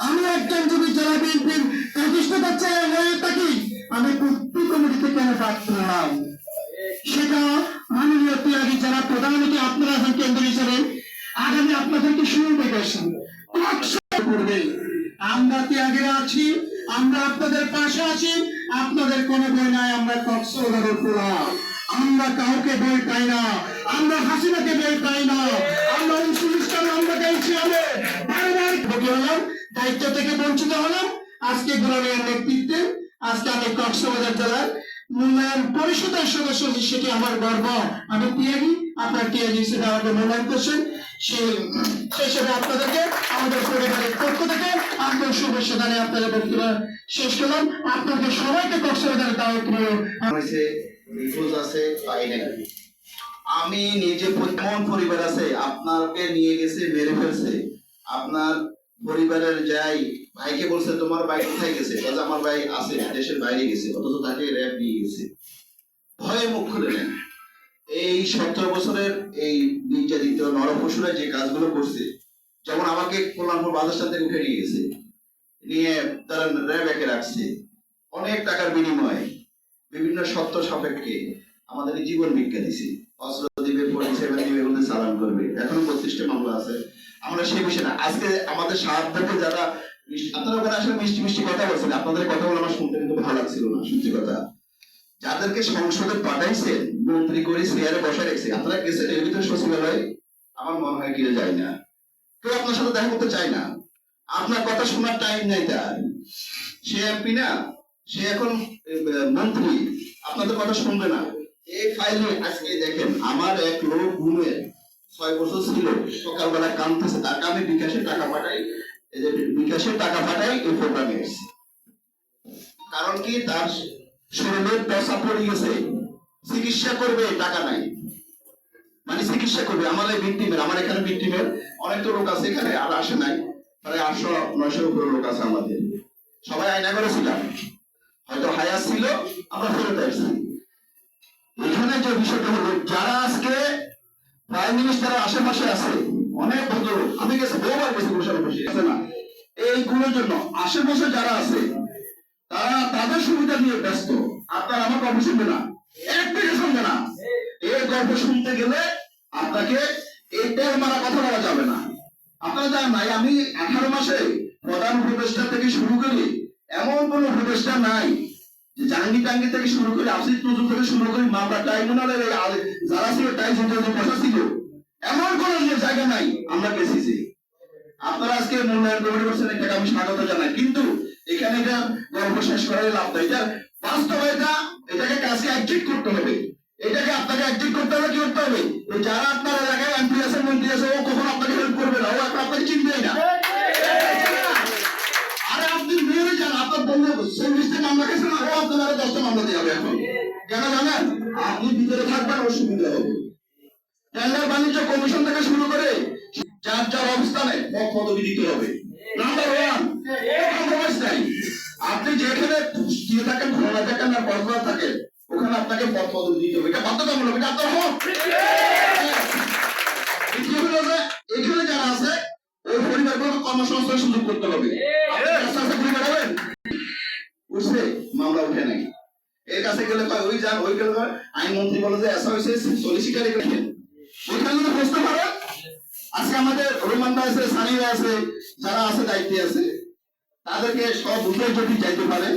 আমি একজন যদি জেলা বিএনপির প্রতিষ্ঠাতা চাই হয়ে থাকি, আমি প্রত্যেক কমিটিতে কেন বাদ পেলাম? সেটা মাননীয় ত্যাগী যারা প্রধানমন্ত্রী আপনারা এখন কেন্দ্র হিসেবে আগামী আপনাদেরকে শুনতে গেছেন করবে। আমরা ত্যাগীরা আছি, আমরা আপনাদের পাশে আছি, আপনাদের কোনো বই নাই। আমরা কক্সবাজারের পোলা, আমরা কাউকে বই পাই না, আমরা হাসিনাকে বই পাই না, আমরা 19 সালে আমরা গাইছি, আমরা বারবার ভোগী হলাম, দায়িত্ব থেকে বঞ্চিত হলাম। আজকে গোলামের নেতৃত্বে আজকে আমি কক্সবাজার জেলার মূল্যায়ন পরিষদের সদস্য, সেটি আমার গর্ব। আমি ত্যাগী, আপনার ত্যাগী হিসেবে আমাকে মূল্যায়ন করছেন, সেই হিসেবে আপনাদেরকে আমাদের পরিবারের পক্ষ থেকে আন্তরিক শুভেচ্ছা জানিয়ে আপনাদের বক্তব্য শেষ করলাম। আপনাদের সবাইকে কক্সবাজারের দাওয়াত আছে পাই নাই। আমি নিজে কেমন পরিবার আছে আপনাকে নিয়ে গেছে, মেরে ফেলছে। আপনার পরিবারের যাই ভাইকে বলছে তোমার ভাই কোথায় গেছে, আমার ভাই আছে দেশের বাইরে গেছে, অথচ তাকে র্যাব নিয়ে গেছে। ভয়ে মুখ খুলে নেন। এই 17 বছরের এই নির্যাতিত নরপশুরা যে কাজগুলো করছে, যেমন আমাকে কল্যাণপুর বাজার স্ট্যান্ড থেকে উঠে নিয়ে গেছে, নিয়ে তারা র্যাবে রাখছে অনেক টাকার বিনিময়ে, বিভিন্ন সত্য সাপেক্ষে আমাদের জীবন ভিক্ষা দিছে। অস্ত্র দিবে, 47 দিবে, বলতে চালান করবে। এখনো 32টা মামলা আছে। আমরা সেই বিষয়ে না, আজকে আমাদের সাহায্যকে যারা আপনারা ওখানে আসলে মিষ্টি মিষ্টি কথা বলছেন, আপনাদের কথাগুলো আমার শুনতে কিন্তু ভালো লাগছিল না। সত্যি কথা, যাদেরকে সংসদে পাঠাইছেন, মন্ত্রী করে চেয়ারে বসায় রেখেছে, আপনারা গেছেন এর ভিতরে সচিবালয়, আমার মনে হয় কিনে যায় না, কেউ আপনার সাথে দেখা করতে চায় না। আপনার কথা শোনার টাইম নাই তার। সে এমপি না, সে এখন মন্ত্রী, আপনাদের কথা শুনবে না। এই ফাইলে আজকে দেখেন, আমার এক লোক ঘুমে 6 বছর ছিল, সকালবেলা কাঁদতেছে, তাকে আমি বিকাশের টাকা পাঠাই, এই যে বিকাশের টাকা পাঠাই এই প্রোগ্রামে এসেছি। কারণ কি, তার শরীরের পয়সা পড়ে গেছে, চিকিৎসা করবে, টাকা নাই, মানে চিকিৎসা করবে। আমার এই ভিক্টিমের, আমার এখানে ভিক্টিমের অনেক তো লোক আছে এখানে, আর আসে নাই, প্রায় 800-900 উপরে লোক আছে আমাদের। সবাই আয়না করেছিলাম, হয়তো হায়ার ছিল, আমরা ফেরত আসছি। এখানে যে বিষয়টা হলো, যারা আজকে প্রাইম মিনিস্টারের আশেপাশে আছে, অনেক ভদ্রলোক, আমি গেছি বহুবার গেছি, বসে আছে না, এইগুলোর জন্য আশেপাশে যারা আছে তারা তাদের সুবিধা নিয়ে ব্যস্ত। আপনার আমার গল্প শুনবে না, এক থেকে শুনবে না। এই গল্প শুনতে গেলে আপনাকে এটার মারা কথা বলা যাবে না। আপনারা জানেন নাই, আমি 18 মাসে প্রধান উপদেষ্টা থেকে শুরু করি, এমন কোন উপদেষ্টা নাই যে জাঙ্গি টাঙ্গি থেকে শুরু করে, আসিফ নজরুল থেকে শুরু করে, মামলা ট্রাইব্যুনালের যারা ছিল বসা ছিল, এমন কোন জায়গা নাই আমরা গেছি। আপনারা আজকে মূল্যায়ন কমিটি করছেন, এটাকে আমি স্বাগত জানাই, কিন্তু এখানে এটা গল্প শেষ করার লাভ নাই। এটা বাস্তবতা, এটাকে কাজকে অ্যাক্টিভ করতে হবে, এটাকে আপনাকে অ্যাক্টিভ করতে হবে। কি করতে হবে? যারা আপনার এলাকায় এমপি আছে, মন্ত্রী আছে, ও কখন আপনাকে হেল্প করবে না, ও আপনাকে চিনবেই না। আরে আপনি মেরে যান, আপনার বন্ধু 40টা মামলা খেয়েছে না, ও আপনার 10টা মামলা দিয়ে হবে। এখন কেন জানেন? আপনি ভিতরে থাকবেন, অসুবিধা হবে। টেন্ডার বাণিজ্য কমিশন থেকে শুরু করে যার যার অবস্থানে পদ পদবি দিতে হবে। নাম্বার 1, কম্প্রোমাইজ নাই। আপনি যেখানে দিয়ে থাকেন, খুলনা থাকেন আর কক্সবাজার থাকেন, ওখানে আপনাকে পদ পদবি দিতে হবে, এটা বাধ্যতামূলক, এটা আপনার হক। এখানে যারা আছে ওই পরিবারগুলোকে কর্মসংস্থানের সুযোগ করতে হবে। পরিবার হবেন উঠছে, মামলা উঠে নাই, এর কাছে গেলে ওই যান, ওই গেলে আইনমন্ত্রী বলে যে এসা হয়েছে, সলিসিটার ওইখানে যদি বুঝতে পারেন। আজকে আমাদের রোমান ভাই আছে, সানি ভাই আছে, যারা আছে দায়িত্বে আছে, তাদেরকে সব বুঝে যদি চাইতে পারে